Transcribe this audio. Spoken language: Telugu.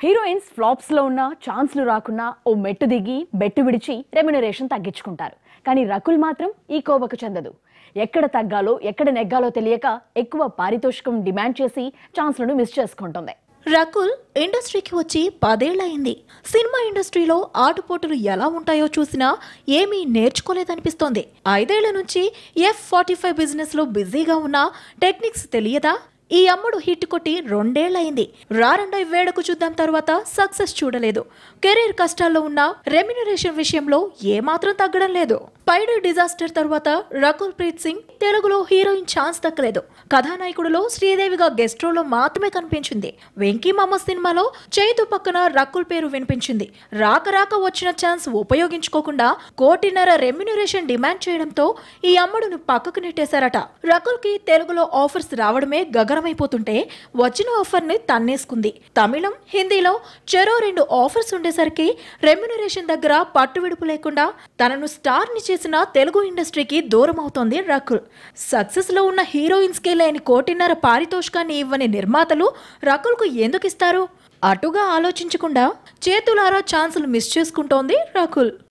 హీరోయిన్స్ ఫ్లాప్స్ లో ఉన్న ఛాన్స్లు రాకున్నా ఓ మెట్టు దిగి బెట్టు విడిచి రెమ్యునరేషన్ తగ్గించుకుంటారు. కానీ రకుల్ మాత్రం ఈ కోవకు చెందదు. ఎక్కడ తగ్గాలో ఎక్కడ నెగ్గాలో తెలియక ఎక్కువ పారితోషికం డిమాండ్ చేసి ఛాన్స్లను మిస్ చేసుకుంటుంది. రకుల్ ఇండస్ట్రీకి వచ్చి 10 ఏళ్లయింది. సినిమా ఇండస్ట్రీలో ఆటుపోటులు ఎలా ఉంటాయో చూసినా ఏమీ నేర్చుకోలేదనిపిస్తోంది. 5 ఏళ్ల నుంచి F45 బిజినెస్ లో బిజీగా ఉన్న టెక్నిక్స్ తెలియదా? ఈ అమ్ముడు హిట్ కొట్టి 2 ఏళ్లయింది. రారండై వేడకు చూద్దాం తర్వాత సక్సెస్ చూడలేదు. కెరీర్ కష్టాల్లో ఉన్న రెమ్యునరేషన్ విషయంలో ఏమాత్రం తగ్గడం లేదు. స్పైడర్ డిజాస్టర్ తర్వాత రకుల్ ప్రీత్ సింగ్ తెలుగులో హీరోయిన్ ఛాన్స్ దక్కలేదు. కథానాయకుడిలో శ్రీదేవిగా గెస్ట్ రోల్లో మాత్రమే కనిపించింది. వెంకీ మామ సినిమాలో చైతు పక్కన రకుల్ పేరు వినిపించింది. రాక వచ్చిన ఛాన్స్ ఉపయోగించుకోకుండా 1.5 కోటి రెమ్యునరేషన్ డిమాండ్ చేయడంతో ఈ అమ్మడును పక్కకు నెట్టేశారట. రకుల్ కి తెలుగులో ఆఫర్స్ రావడమే గగనమైపోతుంటే వచ్చిన ఆఫర్ ని తన్నేసుకుంది. తమిళం, హిందీలో చెరో 2 ఆఫర్స్ ఉండేసరికి రెమ్యునరేషన్ దగ్గర పట్టు విడుపు లేకుండా తనను స్టార్ ని చేసిన తెలుగు ఇండస్ట్రీకి దూరం అవుతోంది రకుల్. సక్సెస్ లో ఉన్న హీరోయిన్స్ కి లేని 1.5 కోటి పారితోషికాన్ని ఇవ్వని నిర్మాతలు రకుల్ కు ఎందుకు ఇస్తారు? అటుగా ఆలోచించకుండా చేతులారా ఛాన్సులు మిస్ చేసుకుంటోంది రకుల్.